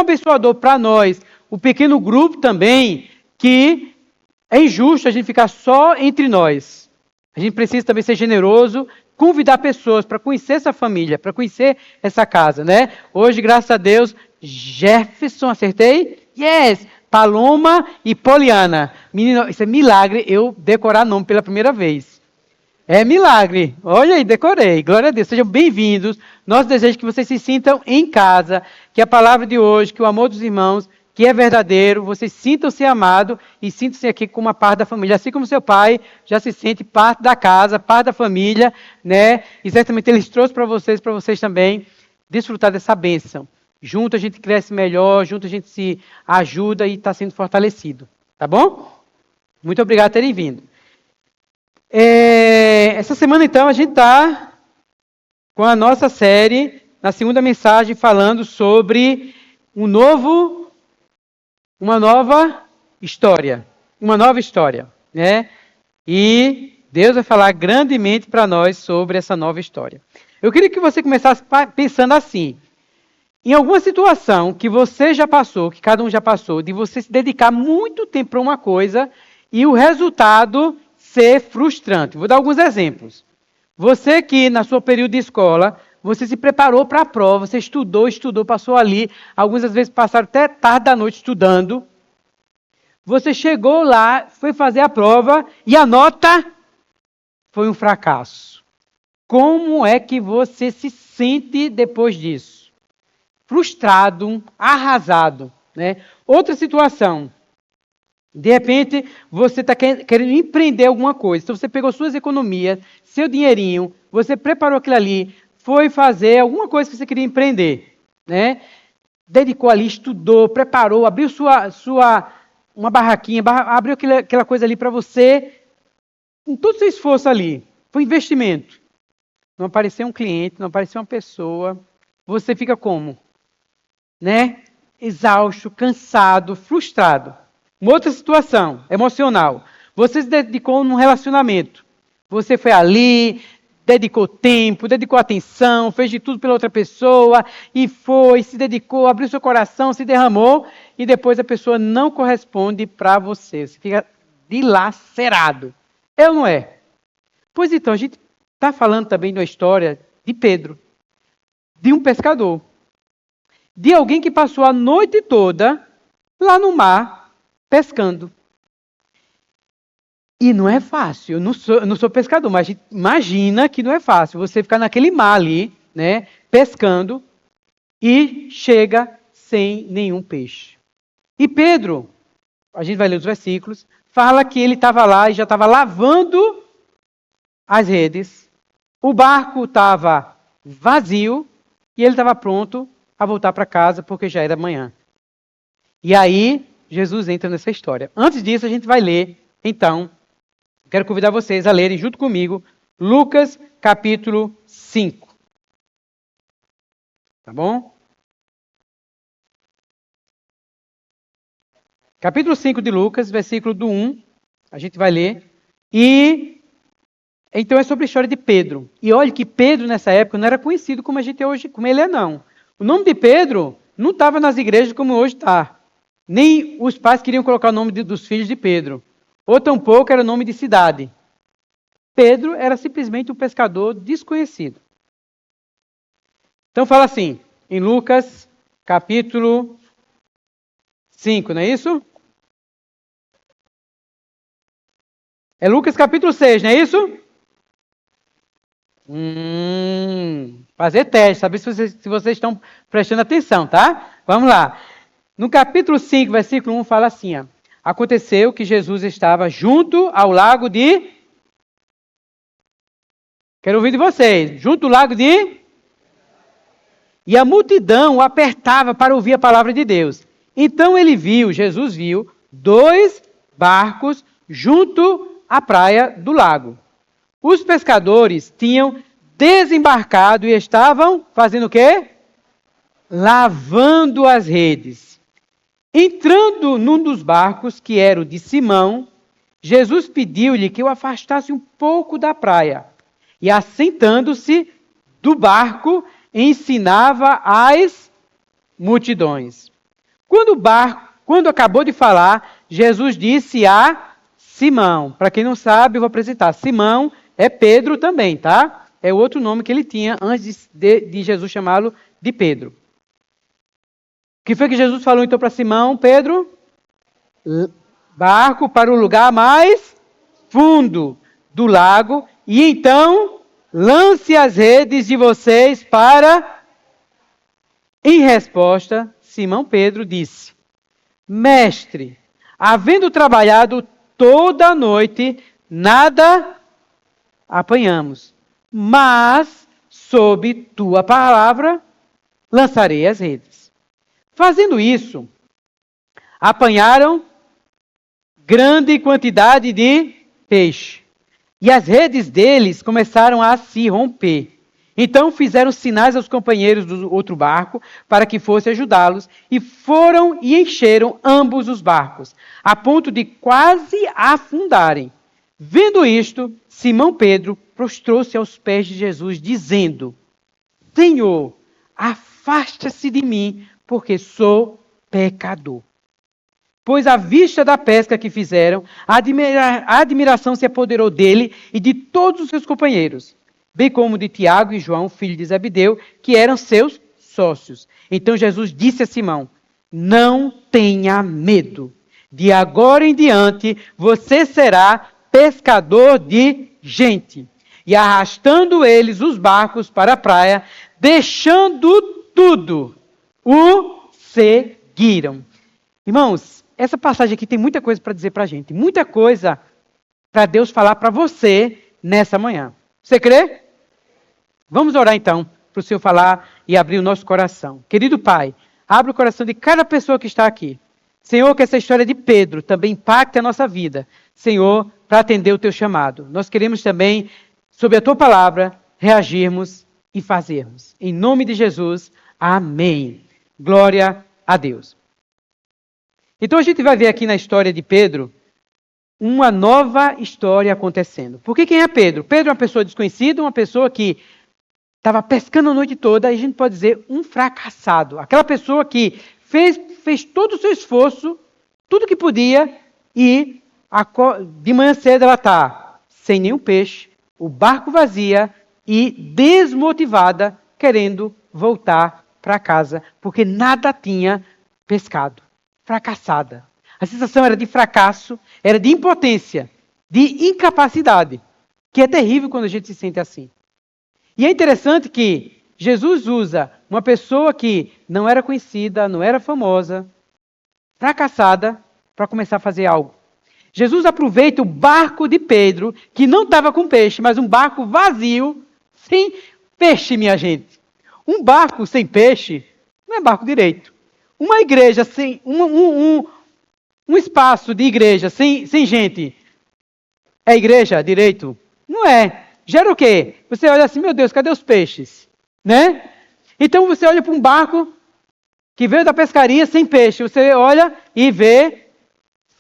tão abençoador para nós, o pequeno grupo também, que é injusto a gente ficar só entre nós. A gente precisa também ser generoso, convidar pessoas para conhecer essa família, para conhecer essa casa, né? Hoje, graças a Deus, Jefferson, acertei? Yes! Paloma e Poliana. Menino, isso é milagre eu decorar nome pela primeira vez. É milagre. Olha aí, decorei. Glória a Deus. Sejam bem-vindos. Nosso desejo é que vocês se sintam em casa, que a palavra de hoje, que o amor dos irmãos, que é verdadeiro, vocês sintam-se amados e sintam-se aqui como uma parte da família. Assim como seu pai já se sente parte da casa, parte da família, né? E certamente ele trouxe para vocês também desfrutar dessa bênção. Junto a gente cresce melhor, junto a gente se ajuda e está sendo fortalecido. Tá bom? Muito obrigado por terem vindo. Essa semana, então, a gente está com a nossa série, na segunda mensagem, falando sobre uma nova história. Uma nova história, né? E Deus vai falar grandemente para nós sobre essa nova história. Eu queria que você começasse pensando assim. Em alguma situação que você já passou, que cada um já passou, de você se dedicar muito tempo para uma coisa e o resultado ser frustrante. Vou dar alguns exemplos. Você que, na sua período de escola, você se preparou para a prova, você estudou, passou ali, algumas vezes passaram até tarde da noite estudando. Você chegou lá, foi fazer a prova e a nota foi um fracasso. Como é que você se sente depois disso? Frustrado, arrasado, né? Outra situação. De repente, você está querendo empreender alguma coisa. Então, você pegou suas economias, seu dinheirinho, você preparou aquilo ali, foi fazer alguma coisa que você queria empreender, né? Dedicou ali, estudou, preparou, abriu uma barraquinha, abriu aquela coisa ali para você, com todo o seu esforço ali. Foi investimento. Não apareceu um cliente, não apareceu uma pessoa. Você fica como? Né? Exausto, cansado, frustrado. Uma outra situação emocional. Você se dedicou num relacionamento. Você foi ali, dedicou tempo, dedicou atenção, fez de tudo pela outra pessoa, e foi, se dedicou, abriu seu coração, se derramou, e depois a pessoa não corresponde para você. Você fica dilacerado. É ou não é? Pois então, a gente está falando também de uma história de Pedro, de um pescador. De alguém que passou a noite toda lá no mar, pescando. E não é fácil. Eu não sou pescador, mas imagina que não é fácil. Você ficar naquele mar ali, né, pescando, e chega sem nenhum peixe. E Pedro, a gente vai ler os versículos, fala que ele estava lá e já estava lavando as redes. O barco estava vazio e ele estava pronto a voltar para casa, porque já era manhã. E aí, Jesus entra nessa história. Antes disso, a gente vai ler, então, quero convidar vocês a lerem junto comigo, Lucas, capítulo 5. Tá bom? Capítulo 5 de Lucas, versículo do 1, a gente vai ler. E, então, é sobre a história de Pedro. E olha que Pedro, nessa época, não era conhecido como a gente é hoje, como ele é, não. O nome de Pedro não estava nas igrejas como hoje está. Nem os pais queriam colocar o nome dos filhos de Pedro. Ou tampouco era o nome de cidade. Pedro era simplesmente um pescador desconhecido. Então fala assim, em Lucas, capítulo 5, não é isso? É Lucas capítulo 6, não é isso? Fazer teste, saber se vocês estão prestando atenção, tá? Vamos lá. No capítulo 5, versículo 1, fala assim, ó. Aconteceu que Jesus estava junto ao lago de... Quero ouvir de vocês. Junto ao lago de... E a multidão o apertava para ouvir a palavra de Deus. Então Jesus viu 2 barcos junto à praia do lago. Os pescadores tinham desembarcado e estavam fazendo o quê? Lavando as redes. Entrando num dos barcos, que era o de Simão, Jesus pediu-lhe que o afastasse um pouco da praia. E assentando-se do barco, ensinava as multidões. Quando acabou de falar, Jesus disse a Simão. Para quem não sabe, eu vou apresentar. Simão é Pedro também, tá? É outro nome que ele tinha antes de Jesus chamá-lo de Pedro. O que foi que Jesus falou então para Simão? Pedro, barco para o lugar mais fundo do lago, e então lance as redes de vocês para... Em resposta, Simão Pedro disse: Mestre, havendo trabalhado toda a noite, nada apanhamos, mas sob tua palavra lançarei as redes. Fazendo isso, apanharam grande quantidade de peixe, e as redes deles começaram a se romper. Então fizeram sinais aos companheiros do outro barco para que fosse ajudá-los, e foram e encheram ambos os barcos, a ponto de quase afundarem. Vendo isto, Simão Pedro prostrou-se aos pés de Jesus, dizendo: Senhor, afasta-se de mim, porque sou pecador. Pois à vista da pesca que fizeram, a admiração se apoderou dele e de todos os seus companheiros, bem como de Tiago e João, filho de Zebedeu, que eram seus sócios. Então Jesus disse a Simão: Não tenha medo. De agora em diante, você será pescador de gente. E arrastando eles os barcos para a praia, deixando tudo, o seguiram. Irmãos, essa passagem aqui tem muita coisa para dizer para a gente. Muita coisa para Deus falar para você nessa manhã. Você crê? Vamos orar então, para o Senhor falar e abrir o nosso coração. Querido Pai, abre o coração de cada pessoa que está aqui. Senhor, que essa história de Pedro também impacte a nossa vida. Senhor, para atender o teu chamado. Nós queremos também, sob a tua palavra, reagirmos e fazermos. Em nome de Jesus, amém. Glória a Deus. Então a gente vai ver aqui na história de Pedro uma nova história acontecendo. Porque quem é Pedro? Pedro é uma pessoa desconhecida, uma pessoa que estava pescando a noite toda, e a gente pode dizer um fracassado. Aquela pessoa que fez todo o seu esforço, tudo que podia, e de manhã cedo ela está sem nenhum peixe, o barco vazia e desmotivada, querendo voltar para casa, porque nada tinha pescado. Fracassada. A sensação era de fracasso, era de impotência, de incapacidade, que é terrível quando a gente se sente assim. E é interessante que Jesus usa uma pessoa que não era conhecida, não era famosa, fracassada, para começar a fazer algo. Jesus aproveita o barco de Pedro, que não estava com peixe, mas um barco vazio, sem peixe, minha gente. Um barco sem peixe não é barco direito. Uma igreja sem... Um espaço de igreja sem gente, é igreja direito? Não é. Gera o quê? Você olha assim, meu Deus, cadê os peixes? Né? Então você olha para um barco que veio da pescaria sem peixe. Você olha e vê,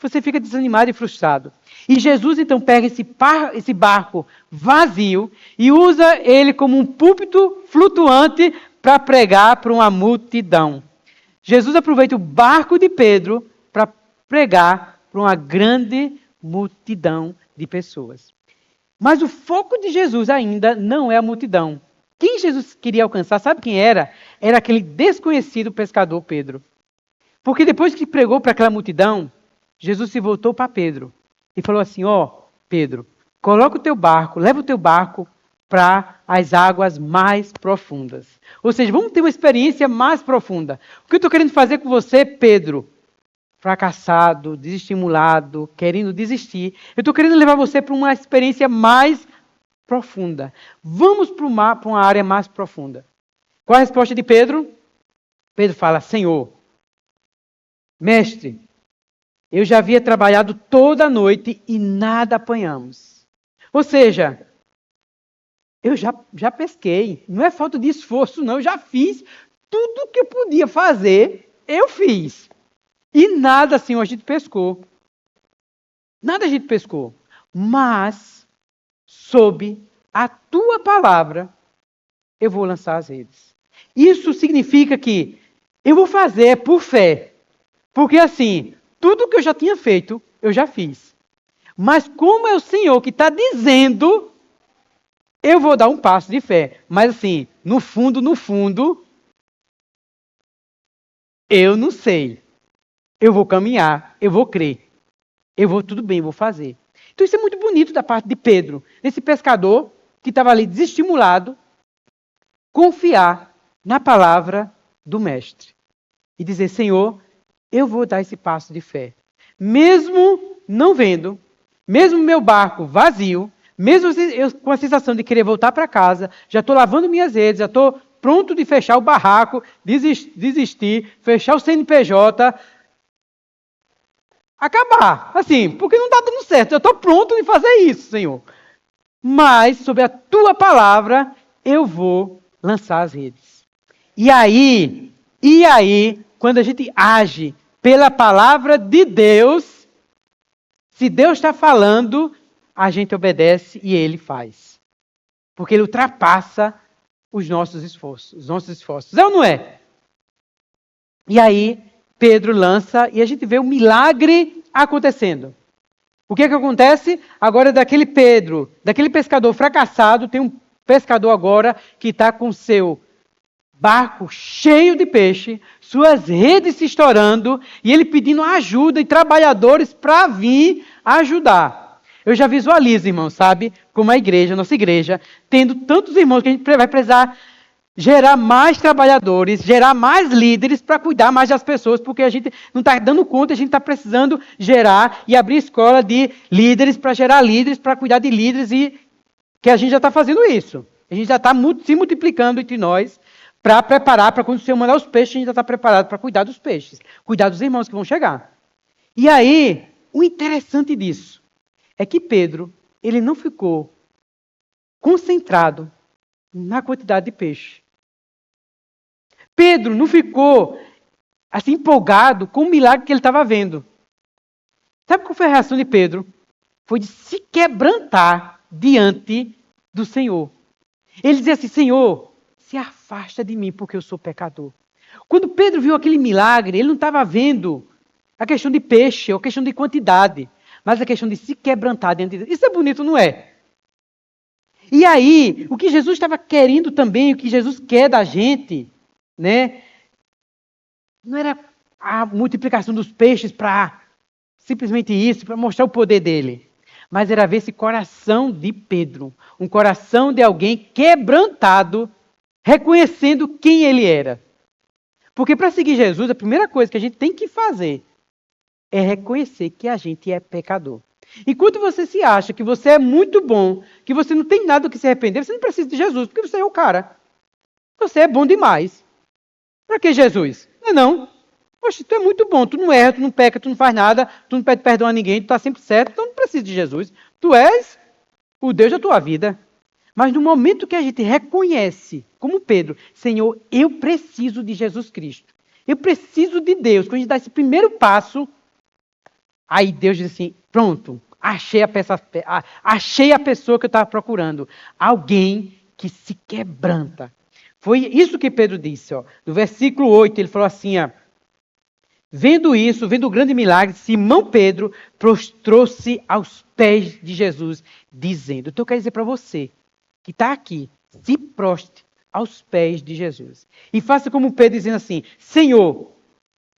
você fica desanimado e frustrado. E Jesus então pega esse barco vazio e usa ele como um púlpito flutuante para pregar para uma multidão. Jesus aproveita o barco de Pedro para pregar para uma grande multidão de pessoas. Mas o foco de Jesus ainda não é a multidão. Quem Jesus queria alcançar, sabe quem era? Era aquele desconhecido pescador Pedro. Porque depois que pregou para aquela multidão, Jesus se voltou para Pedro e falou assim: Pedro, coloca o teu barco, leva o teu barco para as águas mais profundas. Ou seja, vamos ter uma experiência mais profunda. O que eu estou querendo fazer com você, Pedro? Fracassado, desestimulado, querendo desistir. Eu estou querendo levar você para uma experiência mais profunda. Vamos para uma área mais profunda. Qual a resposta de Pedro? Pedro fala: Senhor, mestre, eu já havia trabalhado toda a noite e nada apanhamos. Ou seja, eu já pesquei. Não é falta de esforço, não. Eu já fiz tudo que eu podia fazer, eu fiz. E nada, Senhor, a gente pescou. Nada a gente pescou. Mas, sob a tua palavra, eu vou lançar as redes. Isso significa que eu vou fazer por fé. Porque assim, tudo que eu já tinha feito, eu já fiz. Mas como é o Senhor que está dizendo, eu vou dar um passo de fé. Mas assim, no fundo, eu não sei. Eu vou caminhar, eu vou crer. Tudo bem, eu vou fazer. Então isso é muito bonito da parte de Pedro. Esse pescador que estava ali desestimulado, confiar na palavra do mestre. E dizer, Senhor, eu vou dar esse passo de fé. Mesmo não vendo, mesmo meu barco vazio, mesmo eu com a sensação de querer voltar para casa, já estou lavando minhas redes, já estou pronto de fechar o barraco, desistir, fechar o CNPJ, acabar. Assim, porque não está dando certo. Eu estou pronto de fazer isso, Senhor. Mas, sobre a tua palavra, eu vou lançar as redes. E aí, quando a gente age pela palavra de Deus, se Deus está falando, a gente obedece e Ele faz. Porque Ele ultrapassa os nossos esforços. É ou não é? E aí, Pedro lança e a gente vê o milagre acontecendo. O que acontece? Agora daquele Pedro, daquele pescador fracassado, tem um pescador agora que está com seu barco cheio de peixe, suas redes se estourando, e ele pedindo ajuda e trabalhadores para vir ajudar. Eu já visualizo, irmão, sabe? Como a igreja, nossa igreja, tendo tantos irmãos que a gente vai precisar gerar mais trabalhadores, gerar mais líderes para cuidar mais das pessoas, porque a gente não está dando conta, a gente está precisando gerar e abrir escola de líderes para gerar líderes, para cuidar de líderes, e que a gente já está fazendo isso. A gente já está se multiplicando entre nós para preparar, para quando o Senhor mandar os peixes, a gente já está preparado para cuidar dos peixes, cuidar dos irmãos que vão chegar. E aí, o interessante disso é que Pedro, ele não ficou concentrado na quantidade de peixe. Pedro não ficou assim empolgado com o milagre que ele estava vendo. Sabe qual foi a reação de Pedro? Foi de se quebrantar diante do Senhor. Ele dizia assim, Senhor, se afasta de mim porque eu sou pecador. Quando Pedro viu aquele milagre, ele não estava vendo a questão de peixe, ou a questão de quantidade, mas a questão de se quebrantar diante de Deus. Isso é bonito, não é? E aí, o que Jesus estava querendo também, o que Jesus quer da gente, né? Não era a multiplicação dos peixes para simplesmente isso, para mostrar o poder dele. Mas era ver esse coração de Pedro, um coração de alguém quebrantado, reconhecendo quem ele era. Porque para seguir Jesus, a primeira coisa que a gente tem que fazer é reconhecer que a gente é pecador. Enquanto você se acha que você é muito bom, que você não tem nada do que se arrepender, você não precisa de Jesus, porque você é o cara. Você é bom demais. Para que Jesus? Não. Poxa, tu é muito bom, tu não erra, tu não peca, tu não faz nada, tu não pede perdão a ninguém, tu está sempre certo, então não precisa de Jesus. Tu és o Deus da tua vida. Mas no momento que a gente reconhece, como Pedro, Senhor, eu preciso de Jesus Cristo. Eu preciso de Deus. Quando a gente dá esse primeiro passo, aí Deus diz assim, pronto, achei a pessoa que eu estava procurando. Alguém que se quebranta. Foi isso que Pedro disse. Ó. No versículo 8, ele falou assim, ó, vendo isso, vendo o grande milagre, Simão Pedro prostrou-se aos pés de Jesus, dizendo, então eu quero dizer para você, que está aqui, se prostre aos pés de Jesus. E faça como Pedro dizendo assim, Senhor,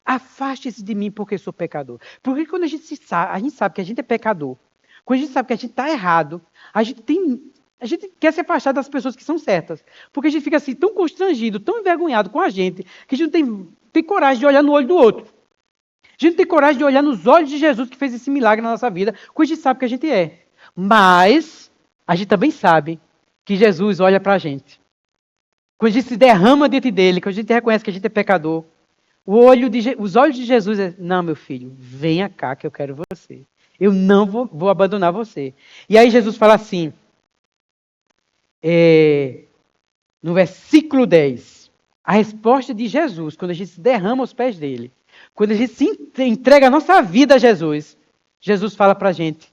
afaste-se de mim porque sou pecador. Porque quando a gente sabe que a gente é pecador, quando a gente sabe que a gente está errado, a gente quer se afastar das pessoas que são certas. Porque a gente fica assim tão constrangido, tão envergonhado com a gente, que a gente não tem coragem de olhar no olho do outro. A gente não tem coragem de olhar nos olhos de Jesus que fez esse milagre na nossa vida, quando a gente sabe que a gente é. Mas a gente também sabe que Jesus olha para a gente. Quando a gente se derrama diante dele, quando a gente reconhece que a gente é pecador, os olhos de Jesus é, não, meu filho, venha cá que eu quero você. Eu não vou abandonar você. E aí Jesus fala assim, no versículo 10, a resposta de Jesus, quando a gente se derrama aos pés dele, quando a gente se entrega a nossa vida a Jesus, Jesus fala para a gente,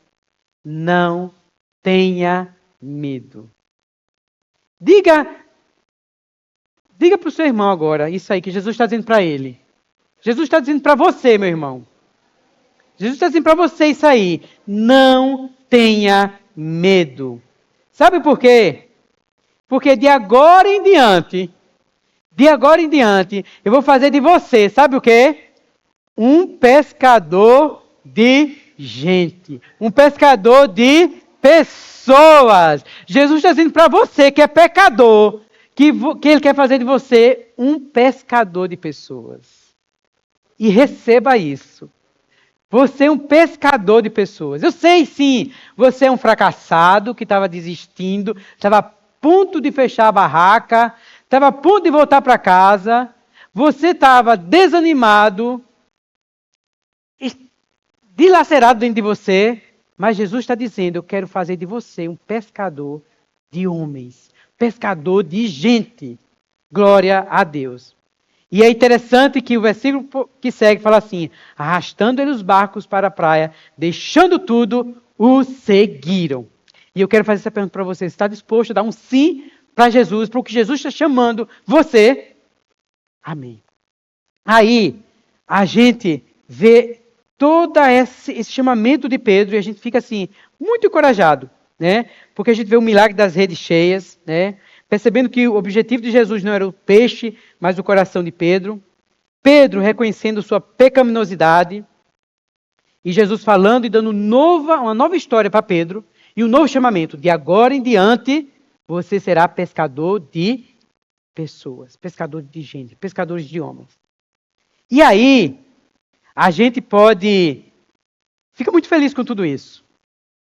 não tenha medo. Diga para o seu irmão agora, isso aí que Jesus está dizendo para ele. Jesus está dizendo para você, meu irmão. Jesus está dizendo para você isso aí. Não tenha medo. Sabe por quê? Porque de agora em diante, eu vou fazer de você, sabe o quê? Um pescador de gente. Um pescador de pessoas. Jesus está dizendo para você que é pecador, que Ele quer fazer de você um pescador de pessoas. E receba isso. Você é um pescador de pessoas. Eu sei, sim, você é um fracassado que estava desistindo, estava a ponto de fechar a barraca, estava a ponto de voltar para casa, você estava desanimado, dilacerado dentro de você, mas Jesus está dizendo, eu quero fazer de você um pescador de homens, pescador de gente. Glória a Deus. E é interessante que o versículo que segue fala assim, arrastando ele os barcos para a praia, deixando tudo, o seguiram. E eu quero fazer essa pergunta para você, você está disposto a dar um sim para Jesus, para o que Jesus está chamando você? Amém. Aí, a gente vê todo esse chamamento de Pedro e a gente fica assim, muito encorajado, né? Porque a gente vê o milagre das redes cheias, né? Percebendo que o objetivo de Jesus não era o peixe, mas o coração de Pedro. Pedro reconhecendo sua pecaminosidade. E Jesus falando e dando uma nova história para Pedro. E um novo chamamento. De agora em diante, você será pescador de pessoas. Pescador de gente. Pescadores de homens. E aí, a gente fica muito feliz com tudo isso.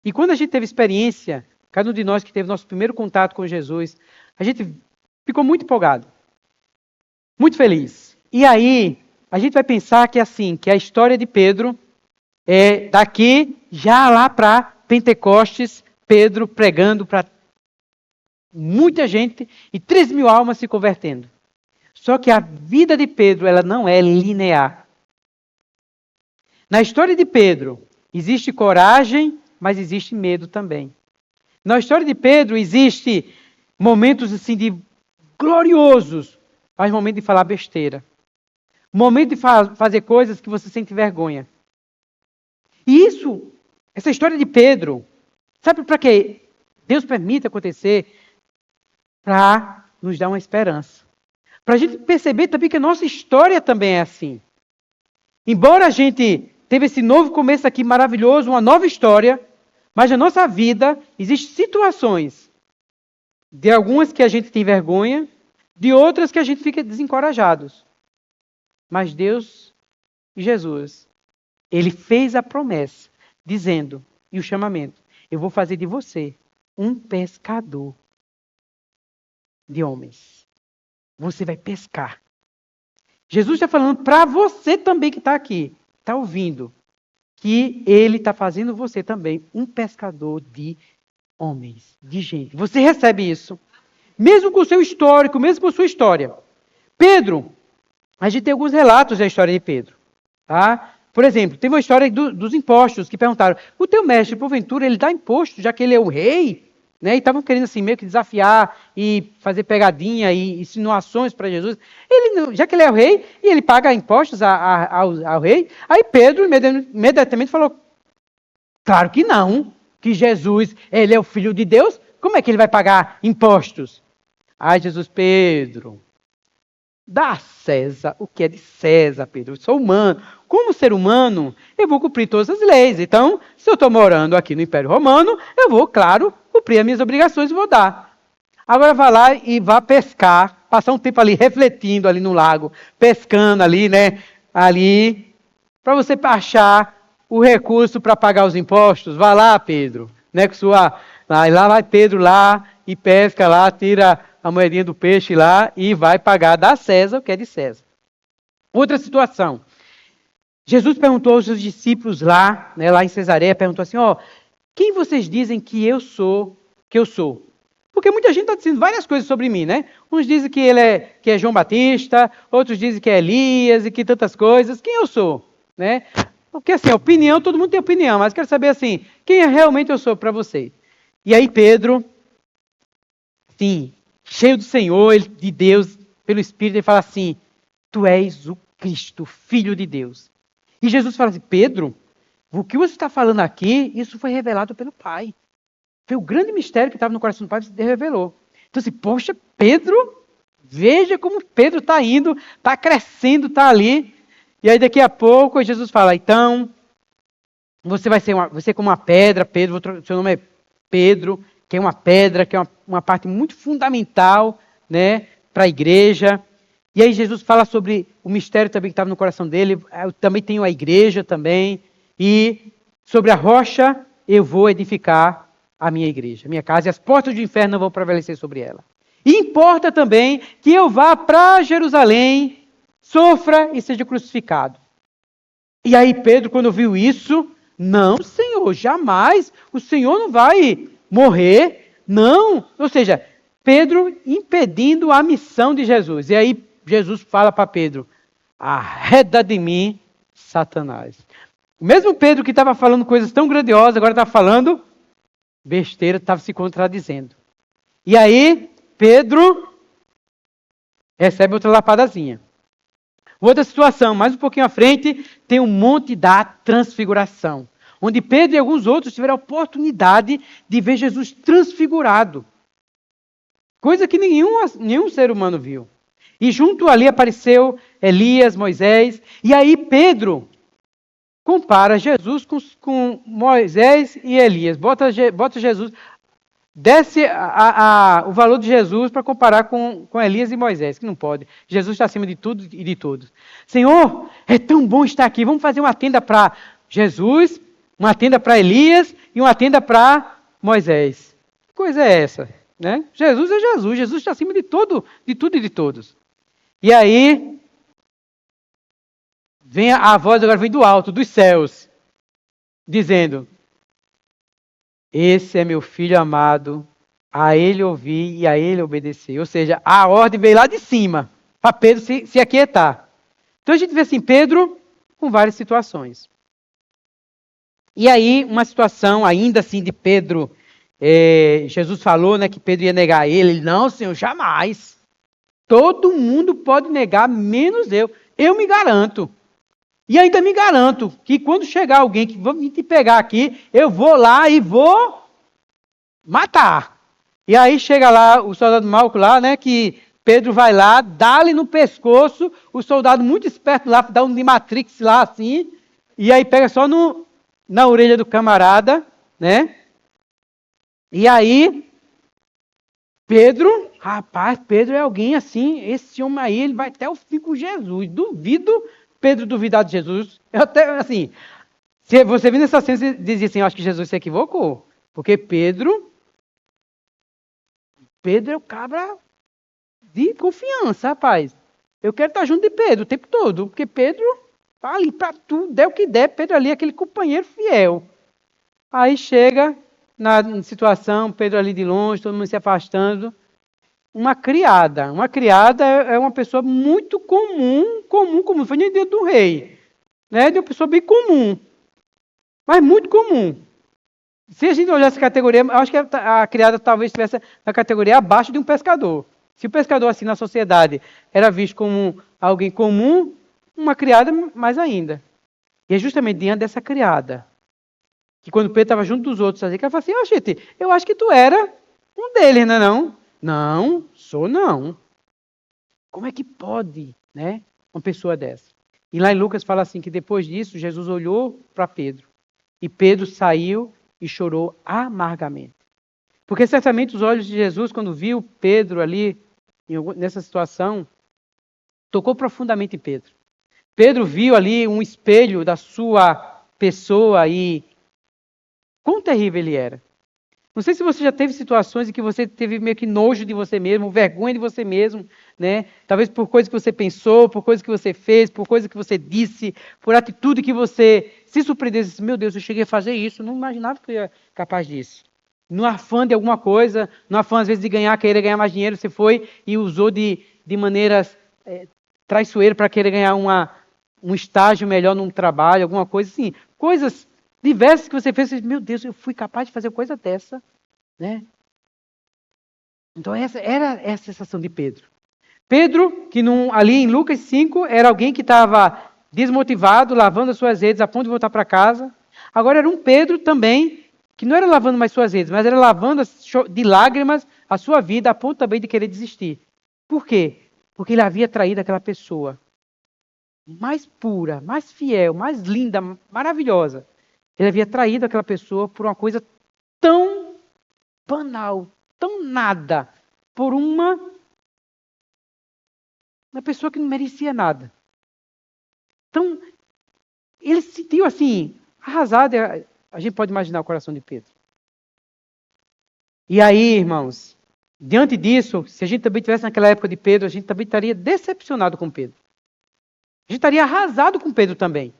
E quando a gente teve experiência, cada um de nós que teve nosso primeiro contato com Jesus, a gente ficou muito empolgado. Muito feliz. E aí, a gente vai pensar que assim, que a história de Pedro é daqui já lá para Pentecostes, Pedro pregando para muita gente e 3.000 almas se convertendo. Só que a vida de Pedro, ela não é linear. Na história de Pedro, existe coragem, mas existe medo também. Na história de Pedro, existe momentos assim de gloriosos, mas momentos de falar besteira. Momento de fazer coisas que você sente vergonha. E essa história de Pedro, sabe para quê? Deus permite acontecer para nos dar uma esperança. Para a gente perceber também que a nossa história também é assim. Embora a gente teve esse novo começo aqui maravilhoso, uma nova história, mas na nossa vida existem situações, de algumas que a gente tem vergonha, de outras que a gente fica desencorajados. Mas Deus e Jesus, Ele fez a promessa, dizendo, e o chamamento, eu vou fazer de você um pescador de homens. Você vai pescar. Jesus está falando para você também que está aqui, está ouvindo, que Ele está fazendo você também um pescador de homens, de gente. Você recebe isso. Mesmo com o seu histórico, mesmo com a sua história. Pedro, a gente tem alguns relatos da história de Pedro. Tá? Por exemplo, teve uma história dos impostos, que perguntaram, o teu mestre, porventura, ele dá imposto, já que ele é o rei? Né? E estavam querendo assim, meio que desafiar e fazer pegadinha e insinuações para Jesus. Ele, já que ele é o rei, e ele paga impostos ao rei, aí Pedro imediatamente falou, claro que não, que Jesus, ele é o Filho de Deus, como é que ele vai pagar impostos? Ai, Jesus, Pedro, dá a César o que é de César, Pedro. Eu sou humano. Como ser humano, eu vou cumprir todas as leis. Então, se eu estou morando aqui no Império Romano, eu vou, claro, cumprir as minhas obrigações e vou dar. Agora vá lá e vá pescar, passar um tempo ali refletindo ali no lago, pescando ali, né? Ali, para você achar o recurso para pagar os impostos. Vá lá, Pedro. Né, com sua... Lá vai Pedro lá e pesca lá, tira a moedinha do peixe lá e vai pagar, dá a César o que é de César. Outra situação. Jesus perguntou aos seus discípulos lá, né, lá em Cesareia, perguntou assim, quem vocês dizem que eu sou? Porque muita gente está dizendo várias coisas sobre mim, né? Uns dizem que que é João Batista, outros dizem que é Elias e que tantas coisas. Quem eu sou? Né? Porque assim, opinião, todo mundo tem opinião, mas quero saber assim, quem realmente eu sou para vocês? E aí Pedro, sim, cheio do Senhor, de Deus, pelo Espírito, ele fala assim, tu és o Cristo, Filho de Deus. E Jesus fala assim, Pedro, o que você está falando aqui, isso foi revelado pelo Pai. Foi o grande mistério que estava no coração do Pai que se revelou. Então assim, poxa, Pedro, veja como Pedro está indo, está crescendo, está ali. E aí daqui a pouco Jesus fala, então, você vai ser como uma pedra, Pedro, seu nome é Pedro, que é uma pedra, que é uma parte muito fundamental, né, para a igreja. E aí Jesus fala sobre o mistério também que estava no coração dele. Eu também tenho a igreja também. E sobre a rocha eu vou edificar a minha igreja, a minha casa. E as portas do inferno não vão prevalecer sobre ela. E importa também que eu vá para Jerusalém, sofra e seja crucificado. E aí Pedro, quando viu isso, não, Senhor, jamais. O Senhor não vai morrer. Não. Ou seja, Pedro impedindo a missão de Jesus. E aí Jesus fala para Pedro, arreda de mim, Satanás. O mesmo Pedro que estava falando coisas tão grandiosas, agora está falando besteira, estava se contradizendo. E aí, Pedro recebe outra lapadazinha. Outra situação, mais um pouquinho à frente, tem um monte da transfiguração. Onde Pedro e alguns outros tiveram a oportunidade de ver Jesus transfigurado. Coisa que nenhum ser humano viu. E junto ali apareceu Elias, Moisés. E aí Pedro compara Jesus com Moisés e Elias. Bota Jesus, desce o valor de Jesus para comparar com Elias e Moisés, que não pode. Jesus está acima de tudo e de todos. Senhor, é tão bom estar aqui. Vamos fazer uma tenda para Jesus, uma tenda para Elias e uma tenda para Moisés. Que coisa é essa? Né? Jesus é Jesus. Jesus está acima de tudo e de todos. E aí, a voz agora vem do alto, dos céus, dizendo, esse é meu filho amado, a ele ouvi e a ele obedeci. Ou seja, a ordem veio lá de cima, para Pedro se aquietar. Então a gente vê assim, Pedro com várias situações. E aí, uma situação ainda assim de Pedro, Jesus falou, né, que Pedro ia negar ele. Ele, não, Senhor, jamais. Todo mundo pode negar, menos eu. Eu me garanto. E ainda me garanto que quando chegar alguém que vai te pegar aqui, eu vou lá e vou matar. E aí chega lá o soldado Malco lá, né, que Pedro vai lá, dá-lhe no pescoço, o soldado muito esperto lá, dá um de Matrix lá assim, e aí pega só na orelha do camarada, né? E aí Pedro é alguém assim, esse homem aí, ele vai até o fim com Jesus. Duvido Pedro duvidar de Jesus. Eu até, assim, se você vir nessa cena, você dizia assim, eu acho que Jesus se equivocou. Porque Pedro é o cabra de confiança, rapaz. Eu quero estar junto de Pedro o tempo todo, porque Pedro tá ali para tudo, der o que der, Pedro ali é aquele companheiro fiel. Aí chega na situação, Pedro ali de longe, todo mundo se afastando. Uma criada é uma pessoa muito comum, não foi nem dentro do rei, né? De uma pessoa bem comum, mas muito comum. Se a gente olhar essa categoria, eu acho que a criada talvez estivesse na categoria abaixo de um pescador. Se o pescador assim na sociedade era visto como alguém comum, uma criada mais ainda. E é justamente diante dessa criada, que quando Pedro estava junto dos outros, que ela falou assim, gente, eu acho que tu era um deles, não é não? Não, sou não. Como é que pode, né, uma pessoa dessa? E lá em Lucas fala assim, que depois disso, Jesus olhou para Pedro. E Pedro saiu e chorou amargamente. Porque certamente os olhos de Jesus, quando viu Pedro ali, nessa situação, tocou profundamente em Pedro. Pedro viu ali um espelho da sua pessoa e quão terrível ele era. Não sei se você já teve situações em que você teve meio que nojo de você mesmo, vergonha de você mesmo, né? Talvez por coisas que você pensou, por coisas que você fez, por coisas que você disse, por atitude que você se surpreendesse. Meu Deus, eu cheguei a fazer isso, não imaginava que eu ia capaz disso. No afã de alguma coisa, no afã às vezes de querer ganhar mais dinheiro, você foi e usou de maneiras traiçoeiras para querer ganhar um estágio melhor num trabalho, alguma coisa assim. Coisas diversas que você fez, meu Deus, eu fui capaz de fazer coisa dessa, né? Então essa era a sensação de Pedro. Pedro, que ali em Lucas 5, era alguém que estava desmotivado, lavando as suas redes, a ponto de voltar para casa. Agora era um Pedro também, que não era lavando mais suas redes, mas era lavando de lágrimas a sua vida, a ponto também de querer desistir. Por quê? Porque ele havia traído aquela pessoa mais pura, mais fiel, mais linda, maravilhosa. Ele havia traído aquela pessoa por uma coisa tão banal, tão nada, por uma pessoa que não merecia nada. Então, ele se sentiu assim, arrasado. A gente pode imaginar o coração de Pedro. E aí, irmãos, diante disso, se a gente também estivesse naquela época de Pedro, a gente também estaria decepcionado com Pedro. A gente estaria arrasado com Pedro também.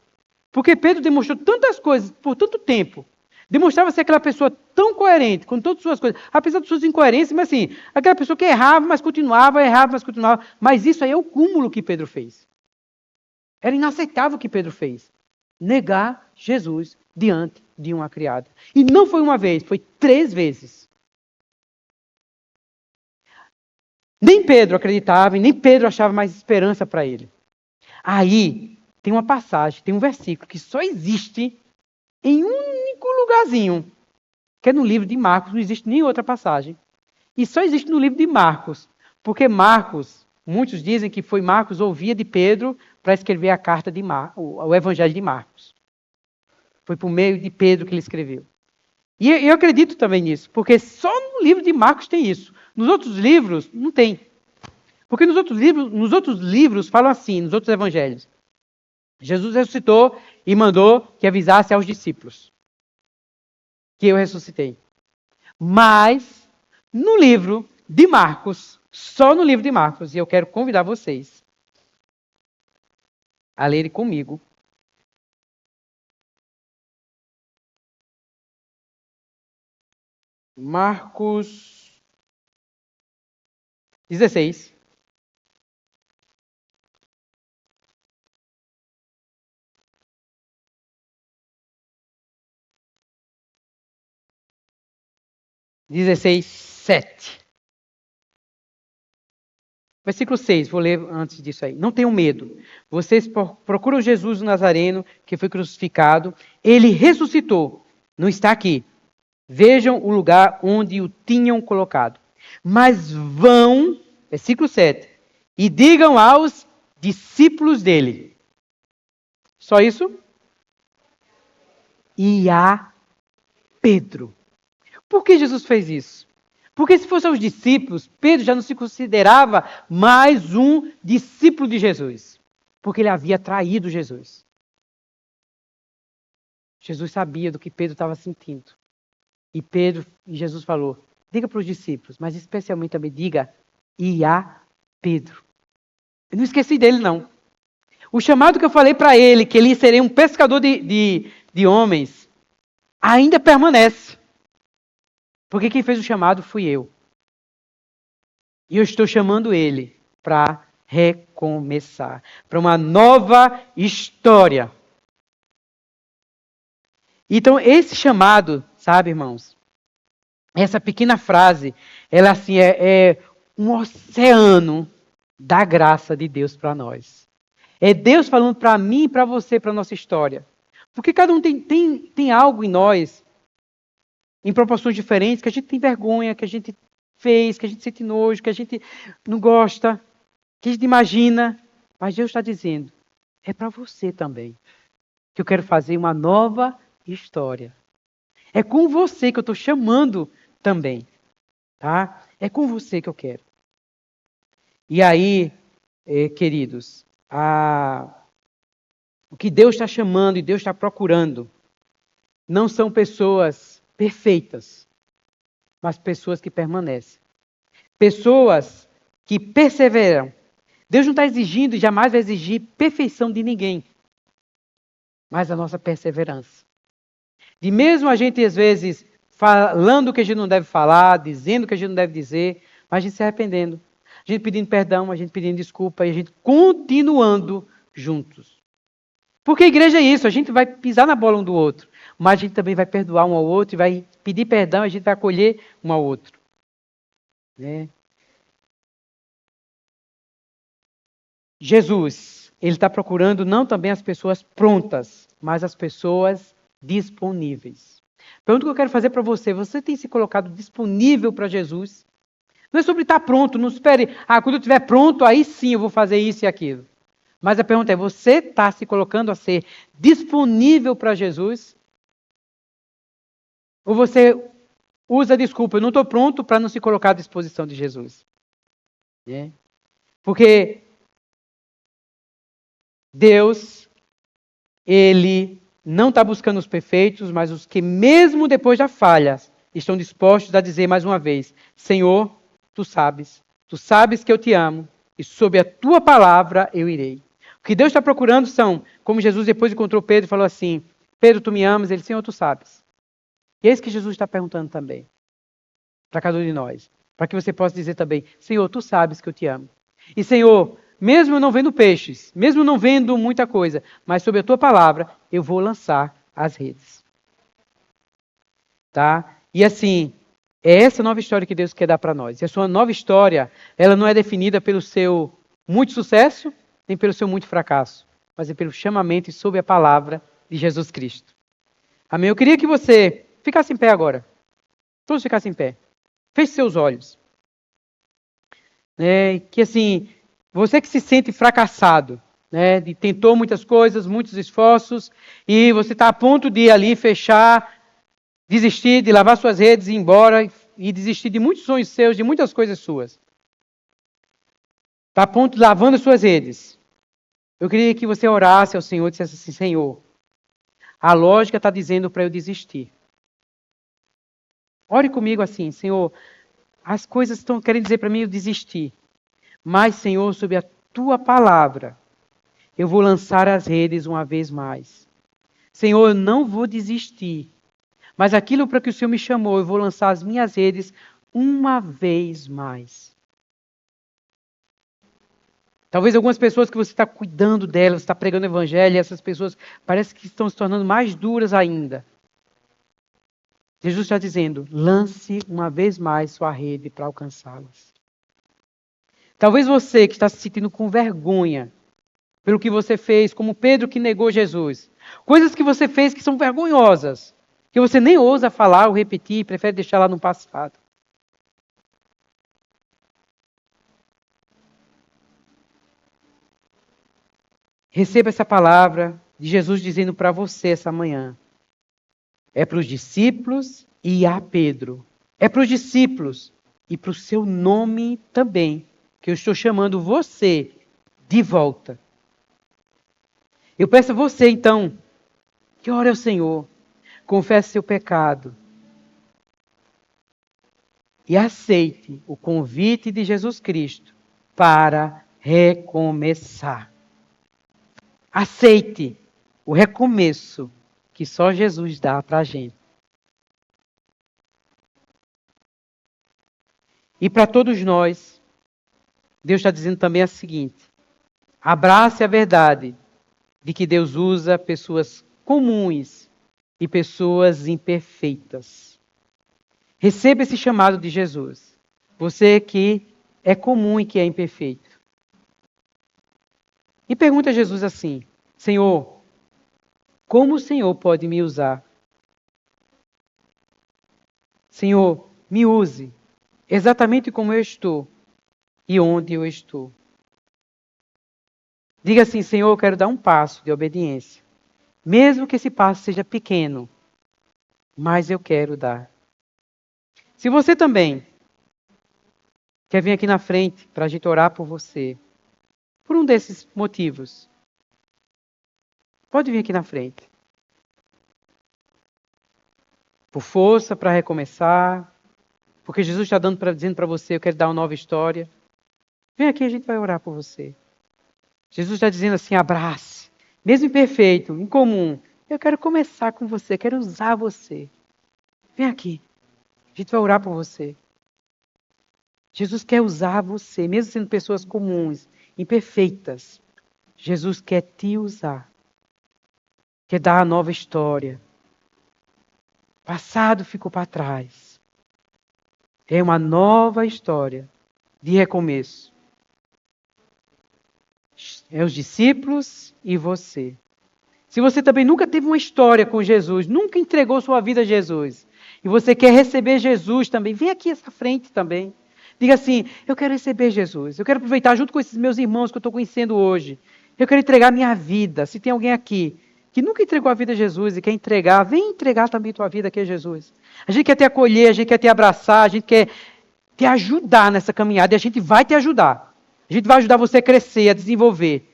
Porque Pedro demonstrou tantas coisas por tanto tempo. Demonstrava ser aquela pessoa tão coerente com todas as suas coisas, apesar de suas incoerências, mas assim, aquela pessoa que errava, mas continuava, errava, mas continuava. Mas isso aí é o cúmulo que Pedro fez. Era inaceitável o que Pedro fez. Negar Jesus diante de uma criada. E não foi uma vez, foi 3 vezes. Nem Pedro acreditava e nem Pedro achava mais esperança para ele. Aí tem uma passagem, tem um versículo que só existe em um único lugarzinho, que é no livro de Marcos, não existe nem outra passagem. E só existe no livro de Marcos, porque Marcos, muitos dizem que foi Marcos ouvia de Pedro para escrever a carta de o Evangelho de Marcos. Foi por meio de Pedro que ele escreveu. E eu acredito também nisso, porque só no livro de Marcos tem isso. Nos outros livros, não tem. Porque nos outros livros falam assim, nos outros evangelhos. Jesus ressuscitou e mandou que avisasse aos discípulos que eu ressuscitei. Mas, no livro de Marcos, só no livro de Marcos, e eu quero convidar vocês a lerem comigo. Marcos 16. (16, 7). Versículo 6, vou ler antes disso aí. Não tenham medo. Vocês procuram Jesus o Nazareno, que foi crucificado. Ele ressuscitou. Não está aqui. Vejam o lugar onde o tinham colocado. Mas vão, versículo 7, e digam aos discípulos dele. Só isso? E a Pedro. Por que Jesus fez isso? Porque se fossem os discípulos, Pedro já não se considerava mais um discípulo de Jesus. Porque ele havia traído Jesus. Jesus sabia do que Pedro estava sentindo. E Jesus falou, diga para os discípulos, mas especialmente também diga, e a Pedro. Eu não esqueci dele, não. O chamado que eu falei para ele, que ele seria um pescador de homens, ainda permanece. Porque quem fez o chamado fui eu. E eu estou chamando ele para recomeçar. Para uma nova história. Então, esse chamado, sabe, irmãos? Essa pequena frase, ela assim é um oceano da graça de Deus para nós. É Deus falando para mim e para você, para a nossa história. Porque cada um tem algo em nós, em proporções diferentes, que a gente tem vergonha, que a gente fez, que a gente sente nojo, que a gente não gosta, que a gente imagina. Mas Deus está dizendo, é para você também, que eu quero fazer uma nova história. É com você que eu estou chamando também. Tá? É com você que eu quero. E aí, queridos, o que Deus está chamando e Deus está procurando não são pessoas perfeitas, mas pessoas que permanecem. Pessoas que perseveram. Deus não está exigindo e jamais vai exigir perfeição de ninguém, mas a nossa perseverança. De mesmo a gente, às vezes, falando o que a gente não deve falar, dizendo o que a gente não deve dizer, mas a gente se arrependendo. A gente pedindo perdão, a gente pedindo desculpa e a gente continuando juntos. Porque a igreja é isso, a gente vai pisar na bola um do outro, mas a gente também vai perdoar um ao outro e vai pedir perdão, a gente vai acolher um ao outro. Né? Jesus, ele está procurando não também as pessoas prontas, mas as pessoas disponíveis. Pergunta que eu quero fazer para você: você tem se colocado disponível para Jesus? Não é sobre estar pronto, não espere, quando eu estiver pronto, aí sim eu vou fazer isso e aquilo. Mas a pergunta é: você está se colocando a ser disponível para Jesus? Ou você usa a desculpa: eu não estou pronto, para não se colocar à disposição de Jesus? É. Porque Deus, Ele não está buscando os perfeitos, mas os que mesmo depois da falha, estão dispostos a dizer mais uma vez: Senhor, Tu sabes que eu te amo, e sob a Tua palavra eu irei. O que Deus está procurando são, como Jesus depois encontrou Pedro e falou assim: Pedro, Tu me amas? Ele: Senhor, Tu sabes. E é isso que Jesus está perguntando também, para cada um de nós. Para que você possa dizer também: Senhor, Tu sabes que eu te amo. E Senhor, mesmo eu não vendo peixes, mesmo não vendo muita coisa, mas sob a Tua palavra, eu vou lançar as redes. Tá? E assim, é essa nova história que Deus quer dar para nós. E a sua nova história, ela não é definida pelo seu muito sucesso, nem pelo seu muito fracasso, mas é pelo chamamento e sob a palavra de Jesus Cristo. Amém? Eu queria que você ficasse em pé agora. Todos ficassem em pé. Feche seus olhos. Que assim, você que se sente fracassado, tentou muitas coisas, muitos esforços, e você está a ponto de ir ali fechar, desistir, de lavar suas redes e ir embora, e desistir de muitos sonhos seus, de muitas coisas suas. Está a ponto de lavando as suas redes. Eu queria que você orasse ao Senhor e dissesse assim: Senhor, a lógica está dizendo para eu desistir. Ore comigo assim: Senhor, as coisas estão querendo dizer para mim eu desistir. Mas, Senhor, sob a Tua palavra, eu vou lançar as redes uma vez mais. Senhor, eu não vou desistir. Mas aquilo para que o Senhor me chamou, eu vou lançar as minhas redes uma vez mais. Talvez algumas pessoas que você está cuidando delas, está pregando o evangelho, e essas pessoas parece que estão se tornando mais duras ainda. Jesus está dizendo: lance uma vez mais sua rede para alcançá-las. Talvez você que está se sentindo com vergonha pelo que você fez, como Pedro que negou Jesus. Coisas que você fez que são vergonhosas, que você nem ousa falar ou repetir, prefere deixar lá no passado. Receba essa palavra de Jesus dizendo para você essa manhã. É para os discípulos e a Pedro. É para os discípulos e para o seu nome também, que eu estou chamando você de volta. Eu peço a você, então, que ore ao Senhor, confesse seu pecado e aceite o convite de Jesus Cristo para recomeçar. Aceite o recomeço que só Jesus dá para a gente. E para todos nós, Deus está dizendo também o seguinte: abrace a verdade de que Deus usa pessoas comuns e pessoas imperfeitas. Receba esse chamado de Jesus. Você que é comum e que é imperfeito. E pergunta a Jesus assim: Senhor, como o Senhor pode me usar? Senhor, me use exatamente como eu estou e onde eu estou. Diga assim: Senhor, eu quero dar um passo de obediência. Mesmo que esse passo seja pequeno, mas eu quero dar. Se você também quer vir aqui na frente para a gente orar por você, por um desses motivos, pode vir aqui na frente. Por força para recomeçar, porque Jesus está dizendo para você: eu quero dar uma nova história. Vem aqui, a gente vai orar por você. Jesus está dizendo assim: abrace, mesmo imperfeito, incomum. Eu quero começar com você, quero usar você. Vem aqui, a gente vai orar por você. Jesus quer usar você, mesmo sendo pessoas comuns, imperfeitas. Jesus quer te usar. Quer dar a nova história. O passado ficou para trás. É uma nova história de recomeço. É os discípulos e você. Se você também nunca teve uma história com Jesus, nunca entregou sua vida a Jesus, e você quer receber Jesus também, vem aqui essa frente também. Diga assim, eu quero receber Jesus. Eu quero aproveitar junto com esses meus irmãos que eu estou conhecendo hoje. Eu quero entregar minha vida. Se tem alguém aqui que nunca entregou a vida a Jesus e quer entregar, vem entregar também a tua vida aqui a Jesus. A gente quer te acolher, a gente quer te abraçar, a gente quer te ajudar nessa caminhada e a gente vai te ajudar. A gente vai ajudar você a crescer, a desenvolver.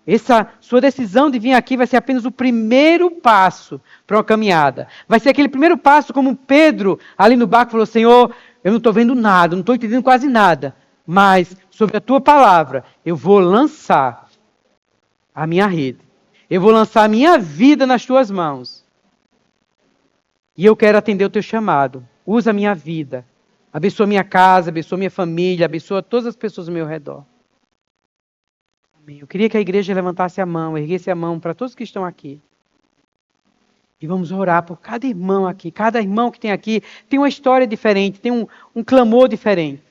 Essa sua decisão de vir aqui vai ser apenas o primeiro passo para uma caminhada. Vai ser aquele primeiro passo como Pedro ali no barco falou, Senhor, eu não estou vendo nada, não estou entendendo quase nada. Mas sobre a tua palavra, eu vou lançar a minha rede. Eu vou lançar a minha vida nas tuas mãos. E eu quero atender o teu chamado. Usa a minha vida. Abençoa minha casa, abençoa minha família, abençoa todas as pessoas ao meu redor. Amém. Eu queria que a igreja levantasse a mão, erguesse a mão para todos que estão aqui. E vamos orar por cada irmão aqui. Cada irmão que tem aqui tem uma história diferente, tem um clamor diferente.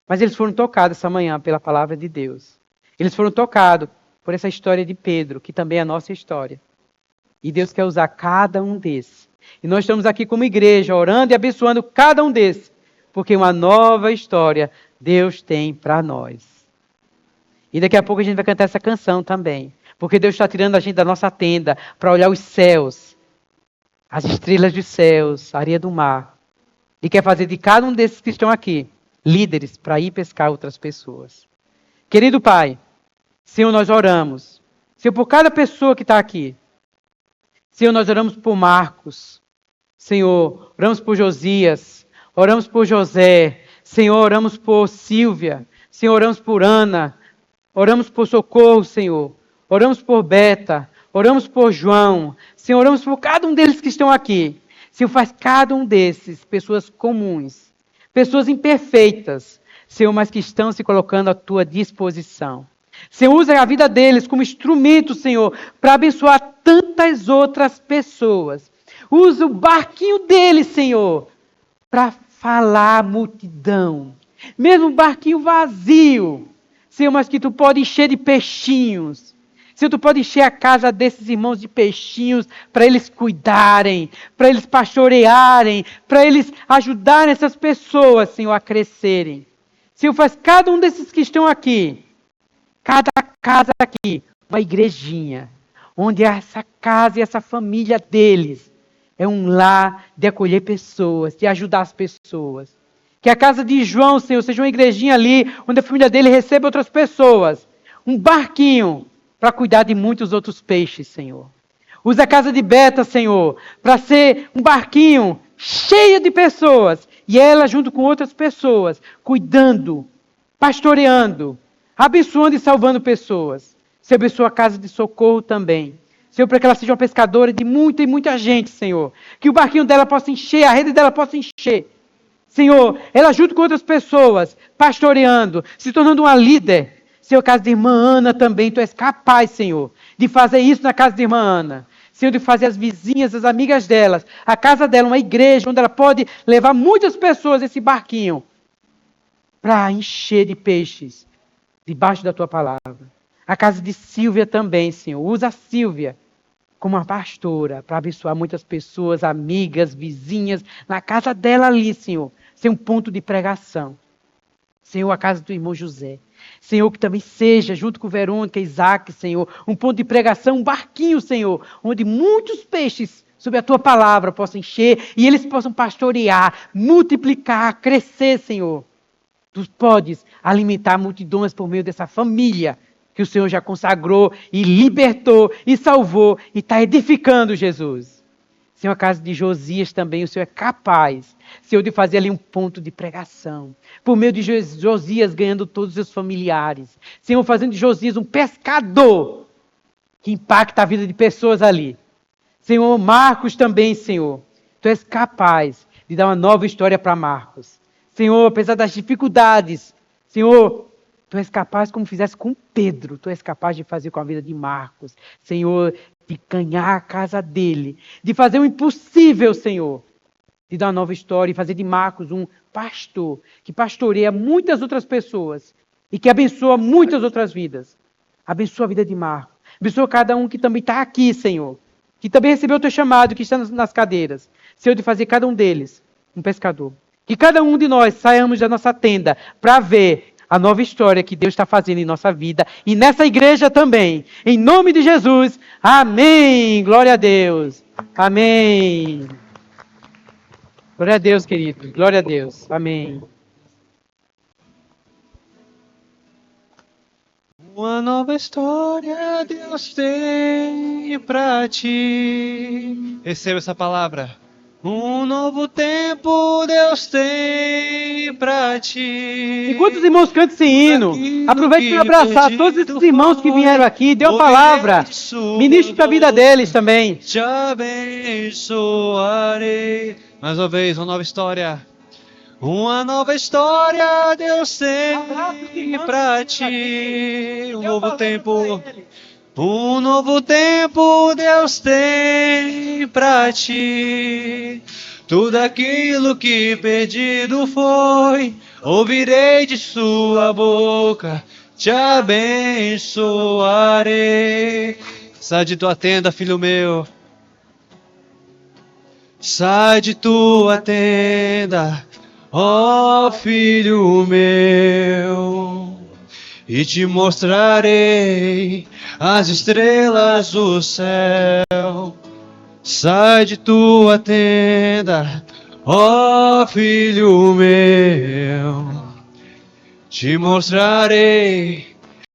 Mas eles foram tocados essa manhã pela palavra de Deus. Eles foram tocados por essa história de Pedro, que também é a nossa história. E Deus quer usar cada um desses. E nós estamos aqui como igreja, orando e abençoando cada um desses. Porque uma nova história Deus tem para nós. E daqui a pouco a gente vai cantar essa canção também. Porque Deus está tirando a gente da nossa tenda para olhar os céus, as estrelas dos céus, a areia do mar. E quer fazer de cada um desses que estão aqui líderes para ir pescar outras pessoas. Querido Pai, Senhor, nós oramos. Senhor, por cada pessoa que está aqui. Senhor, nós oramos por Marcos. Senhor, oramos por Josias. Oramos por José. Senhor, oramos por Silvia. Senhor, oramos por Ana. Oramos por Socorro, Senhor. Oramos por Beta. Oramos por João. Senhor, oramos por cada um deles que estão aqui. Senhor, faz cada um desses pessoas comuns. Pessoas imperfeitas. Senhor, mas que estão se colocando à tua disposição. Senhor, usa a vida deles como instrumento, Senhor, para abençoar tantas outras pessoas. Usa o barquinho deles, Senhor, para falar à multidão. Mesmo um barquinho vazio, Senhor, mas que tu pode encher de peixinhos. Senhor, tu pode encher a casa desses irmãos de peixinhos para eles cuidarem, para eles pastorearem, para eles ajudarem essas pessoas, Senhor, a crescerem. Senhor, faz cada um desses que estão aqui, cada casa aqui, uma igrejinha, onde essa casa e essa família deles é um lar de acolher pessoas, de ajudar as pessoas. Que a casa de João, Senhor, seja uma igrejinha ali, onde a família dele receba outras pessoas. Um barquinho para cuidar de muitos outros peixes, Senhor. Usa a casa de Beta, Senhor, para ser um barquinho cheio de pessoas. E ela, junto com outras pessoas, cuidando, pastoreando, abençoando e salvando pessoas. Senhor, abençoa a casa de Socorro também. Senhor, para que ela seja uma pescadora de muita e muita gente, Senhor. Que o barquinho dela possa encher, a rede dela possa encher. Senhor, ela junto com outras pessoas, pastoreando, se tornando uma líder. Senhor, a casa da irmã Ana também, tu és capaz, Senhor, de fazer isso na casa da irmã Ana. Senhor, de fazer as vizinhas, as amigas delas, a casa dela, uma igreja, onde ela pode levar muitas pessoas esse barquinho para encher de peixes debaixo da tua palavra. A casa de Silvia também, Senhor. Usa a Silvia como uma pastora para abençoar muitas pessoas, amigas, vizinhas, na casa dela ali, Senhor. Ser um ponto de pregação. Senhor, a casa do irmão José. Senhor, que também seja, junto com Verônica, Isaac, Senhor, um ponto de pregação, um barquinho, Senhor, onde muitos peixes, sob a tua palavra, possam encher e eles possam pastorear, multiplicar, crescer, Senhor. Tu podes alimentar multidões por meio dessa família que o Senhor já consagrou e libertou e salvou e está edificando, Jesus. Senhor, a casa de Josias também, o Senhor é capaz, Senhor, de fazer ali um ponto de pregação. Por meio de Josias ganhando todos os seus familiares. Senhor, fazendo de Josias um pescador que impacta a vida de pessoas ali. Senhor, Marcos também, Senhor. Tu és capaz de dar uma nova história para Marcos. Senhor, apesar das dificuldades, Senhor, Tu és capaz, como fizesse com Pedro, Tu és capaz de fazer com a vida de Marcos. Senhor, de ganhar a casa dele, de fazer o impossível, Senhor, de dar uma nova história e fazer de Marcos um pastor que pastoreia muitas outras pessoas e que abençoa muitas outras vidas. Abençoa a vida de Marco. Abençoa cada um que também está aqui, Senhor. Que também recebeu o teu chamado, que está nas cadeiras. Senhor, de fazer cada um deles um pescador. Que cada um de nós saiamos da nossa tenda para ver a nova história que Deus está fazendo em nossa vida e nessa igreja também. Em nome de Jesus. Amém. Glória a Deus. Amém. Glória a Deus, querido. Glória a Deus. Amém. Uma nova história Deus tem pra ti. Receba essa palavra. Um novo tempo Deus tem pra ti. Enquanto os irmãos cantam esse hino, aproveite para abraçar todos esses irmãos que vieram aqui. Dê uma palavra. Ministre para a vida deles também. Te abençoarei. Mais uma vez, uma nova história. Uma nova história Deus tem pra ti. Um novo tempo. Um novo tempo Deus tem pra ti. Tudo aquilo que perdido foi, ouvirei de sua boca, te abençoarei. Sai de tua tenda, filho meu. Sai de tua tenda, ó filho meu, e te mostrarei as estrelas do céu. Sai de tua tenda, ó filho meu, te mostrarei